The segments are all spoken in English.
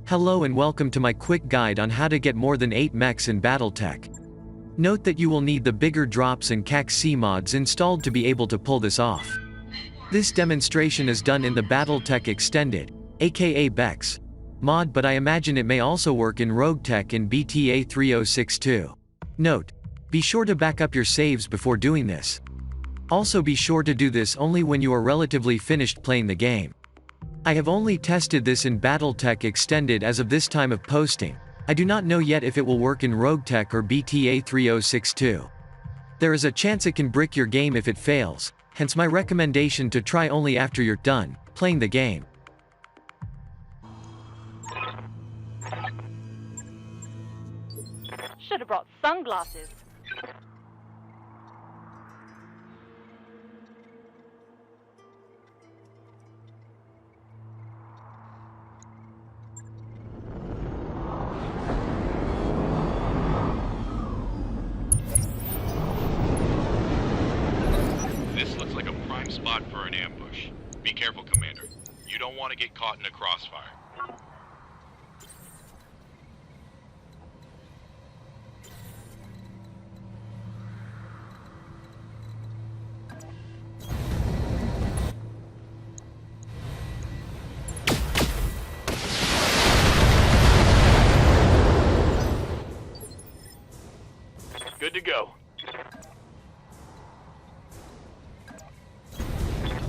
Hello and welcome to my quick guide on how to get more than 8 mechs in Battletech. Note that you will need the Bigger Drops and CAC-C mods installed to be able to pull this off. This demonstration is done in the Battletech Extended, aka BEX, mod, but I imagine it may also work in RogueTech and BTA 3062. Note: be sure to back up your saves before doing this. Also be sure to do this only when you are relatively finished playing the game. I have only tested this in Battletech Extended as of this time of posting. I do not know yet if it will work in RogueTech or BTA 3062. There is a chance it can brick your game if it fails, hence my recommendation to try only after you're done playing the game. Should have brought sunglasses. This looks like a prime spot for an ambush. Be careful, Commander. You don't want to get caught in a crossfire. Good to go.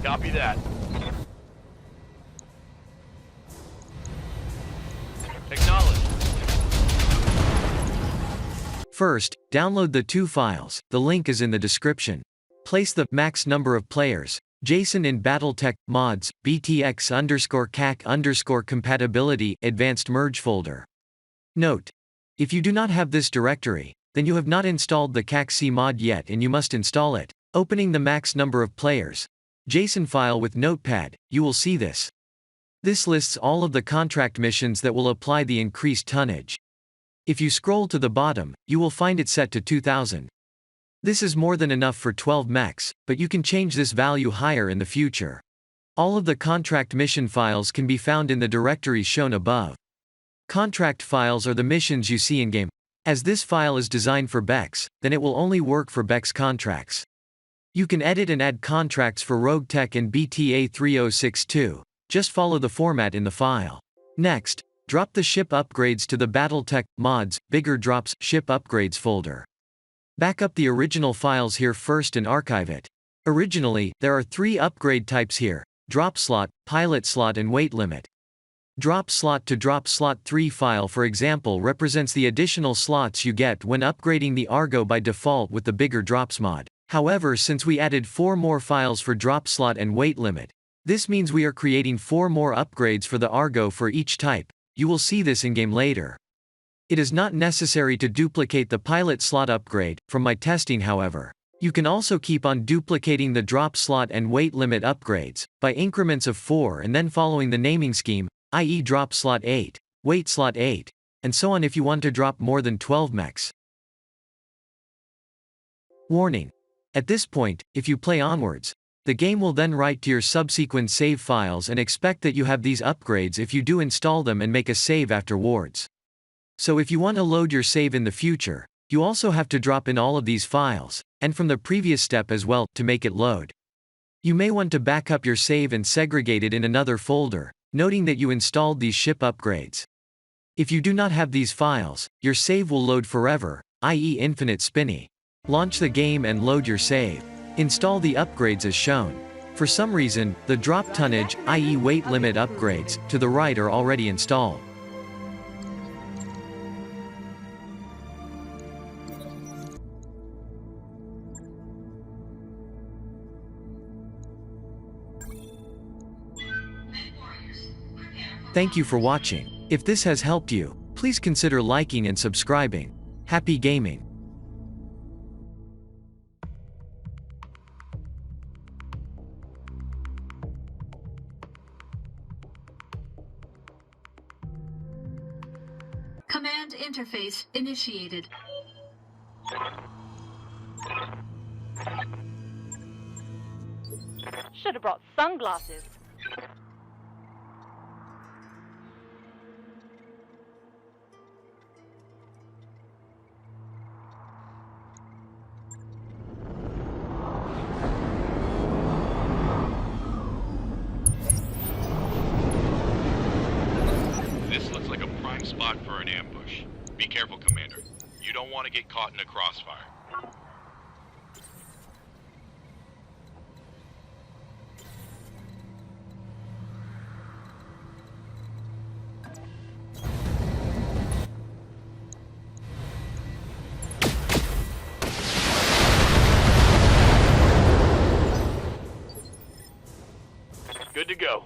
Copy that. Acknowledged. First, download the 2 files, the link is in the description. Place the MaxNumberOfPlayers JSON in Battletech Mods BTX_CAC_compatibility advancedMerge folder. Note: if you do not have this directory, then you have not installed the CAC-C mod yet and you must install it. Opening the MaxNumberOfPlayers JSON file with Notepad, you will see this. This lists all of the contract missions that will apply the increased tonnage. If you scroll to the bottom, you will find it set to 2000. This is more than enough for 12 mechs, but you can change this value higher in the future. All of the contract mission files can be found in the directories shown above. Contract files are the missions you see in-game. As this file is designed for BEX, then it will only work for BEX contracts. You can edit and add contracts for RogueTech and BTA 3062, just follow the format in the file. Next, drop the ship upgrades to the Battletech Mods Bigger Drops ShipUpgrades folder. Back up the original files here first and archive it. Originally, there are 3 upgrade types here: drop slot, pilot slot and weight limit. Drop slot to drop slot 3 file, for example, represents the additional slots you get when upgrading the Argo by default with the Bigger Drops mod. However, since we added 4 more files for drop slot and weight limit, this means we are creating 4 more upgrades for the Argo for each type. You will see this in-game later. It is not necessary to duplicate the pilot slot upgrade, from my testing however. You can also keep on duplicating the drop slot and weight limit upgrades, by increments of 4 and then following the naming scheme, i.e. drop slot 8, weight slot 8, and so on if you want to drop more than 12 mechs. Warning: at this point, if you play onwards, the game will then write to your subsequent save files and expect that you have these upgrades if you do install them and make a save afterwards. So if you want to load your save in the future, you also have to drop in all of these files, and from the previous step as well, to make it load. You may want to back up your save and segregate it in another folder, noting that you installed these ship upgrades. If you do not have these files, your save will load forever, i.e. infinite spinny. Launch the game and load your save. Install the upgrades as shown. For some reason, the drop tonnage, i.e. weight limit upgrades, to the right are already installed. Thank you for watching. If this has helped you, please consider liking and subscribing. Happy gaming! Command interface initiated. Should have brought sunglasses. for an ambush. Be careful, Commander. You don't want to get caught in a crossfire. Good to go.